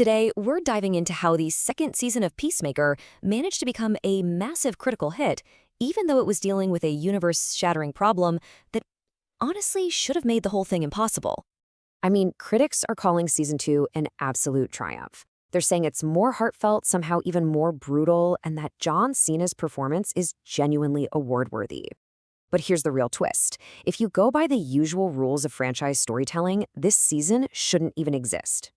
Today, we're diving into how the second season of Peacemaker managed to become a massive critical hit, even though it was dealing with a universe-shattering problem that honestly should have made the whole thing impossible. I mean, critics are calling season 2 an absolute triumph. They're saying it's more heartfelt, somehow even more brutal, and that John Cena's performance is genuinely award-worthy. But here's the real twist. If you go by the usual rules of franchise storytelling, this season shouldn't even exist.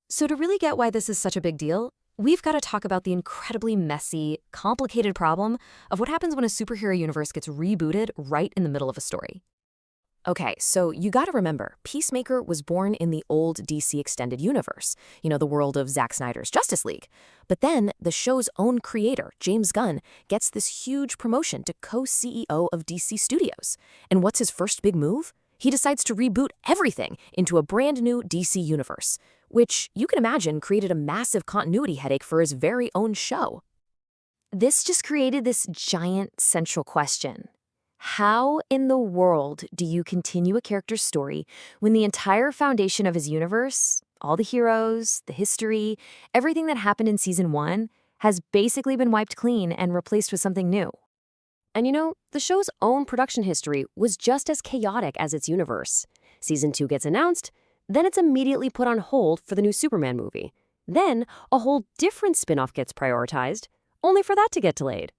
So to really get why this is such a big deal, we've got to talk about the incredibly messy, complicated problem of what happens when a superhero universe gets rebooted right in the middle of a story. Okay, so you gotta remember, Peacemaker was born in the old DC Extended Universe, the world of Zack Snyder's Justice League. But then, the show's own creator, James Gunn, gets this huge promotion to co-CEO of DC Studios. And what's his first big move? He decides to reboot everything into a brand new DC universe, which you can imagine created a massive continuity headache for his very own show. This just created this giant central question. How in the world do you continue a character's story when the entire foundation of his universe, all the heroes, the history, everything that happened in season 1, has basically been wiped clean and replaced with something new? And the show's own production history was just as chaotic as its universe. Season 2 gets announced, then it's immediately put on hold for the new Superman movie. Then a whole different spin-off gets prioritized, only for that to get delayed.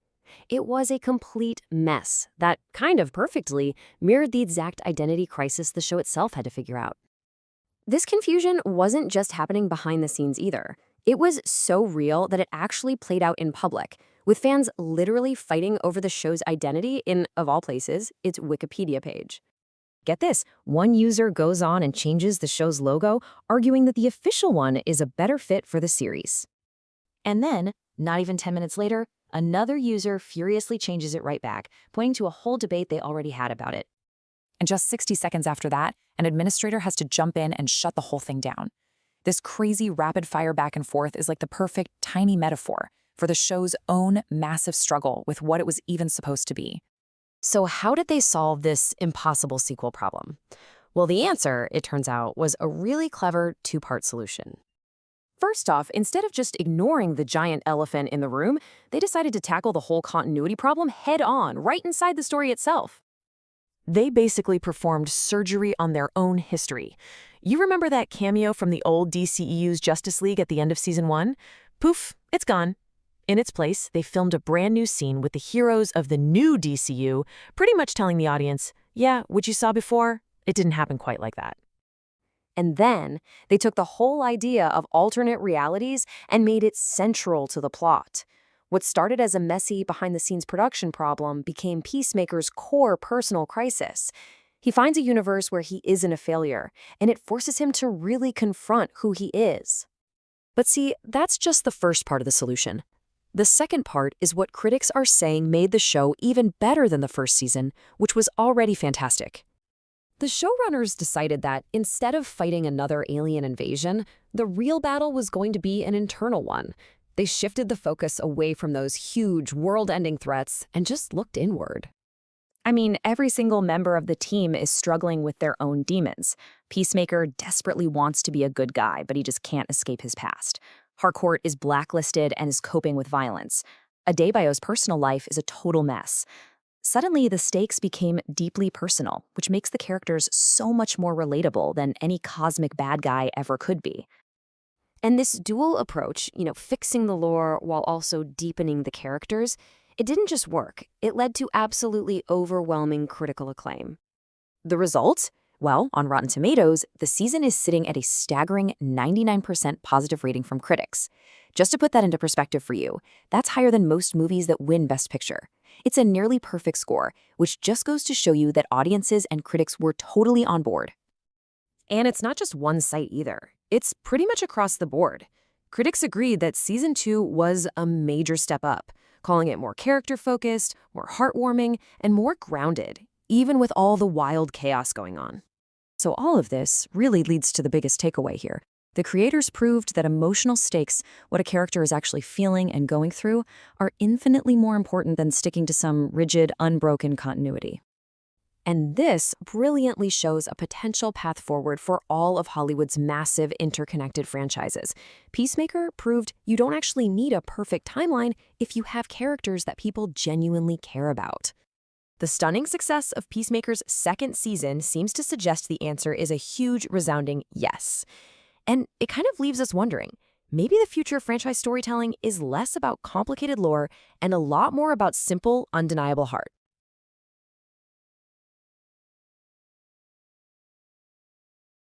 It was a complete mess that kind of perfectly mirrored the exact identity crisis the show itself had to figure out. This confusion wasn't just happening behind the scenes either. It was so real that it actually played out in public, with fans literally fighting over the show's identity in, of all places, its Wikipedia page. Get this, one user goes on and changes the show's logo, arguing that the official one is a better fit for the series. And then, not even 10 minutes later, another user furiously changes it right back, pointing to a whole debate they already had about it. And just 60 seconds after that, an administrator has to jump in and shut the whole thing down. This crazy rapid-fire back and forth is like the perfect tiny metaphor for the show's own massive struggle with what it was even supposed to be. So how did they solve this impossible sequel problem? Well, the answer, it turns out, was a really clever two-part solution. First off, instead of just ignoring the giant elephant in the room, they decided to tackle the whole continuity problem head-on, right inside the story itself. They basically performed surgery on their own history. You remember that cameo from the old DCEU's Justice League at the end of Season 1? Poof, it's gone. In its place, they filmed a brand new scene with the heroes of the new DCU, pretty much telling the audience, yeah, what you saw before, it didn't happen quite like that. And then they took the whole idea of alternate realities and made it central to the plot. What started as a messy behind-the-scenes production problem became Peacemaker's core personal crisis. He finds a universe where he isn't a failure, and it forces him to really confront who he is. But see, that's just the first part of the solution. The second part is what critics are saying made the show even better than the first season, which was already fantastic. The showrunners decided that instead of fighting another alien invasion, the real battle was going to be an internal one. They shifted the focus away from those huge world-ending threats and just looked inward. I mean, every single member of the team is struggling with their own demons. Peacemaker desperately wants to be a good guy, but he just can't escape his past. Harcourt is blacklisted and is coping with violence. Adebayo's personal life is a total mess. Suddenly, the stakes became deeply personal, which makes the characters so much more relatable than any cosmic bad guy ever could be. And this dual approach, fixing the lore while also deepening the characters, it didn't just work. It led to absolutely overwhelming critical acclaim. The result? Well, on Rotten Tomatoes, the season is sitting at a staggering 99% positive rating from critics. Just to put that into perspective for you, that's higher than most movies that win Best Picture. It's a nearly perfect score, which just goes to show you that audiences and critics were totally on board. And it's not just one site either. It's pretty much across the board. Critics agreed that Season 2 was a major step up, calling it more character-focused, more heartwarming, and more grounded, even with all the wild chaos going on. So all of this really leads to the biggest takeaway here. The creators proved that emotional stakes, what a character is actually feeling and going through, are infinitely more important than sticking to some rigid, unbroken continuity. And this brilliantly shows a potential path forward for all of Hollywood's massive interconnected franchises. Peacemaker proved you don't actually need a perfect timeline if you have characters that people genuinely care about. The stunning success of Peacemaker's second season seems to suggest the answer is a huge, resounding yes. And it kind of leaves us wondering, maybe the future of franchise storytelling is less about complicated lore and a lot more about simple, undeniable heart.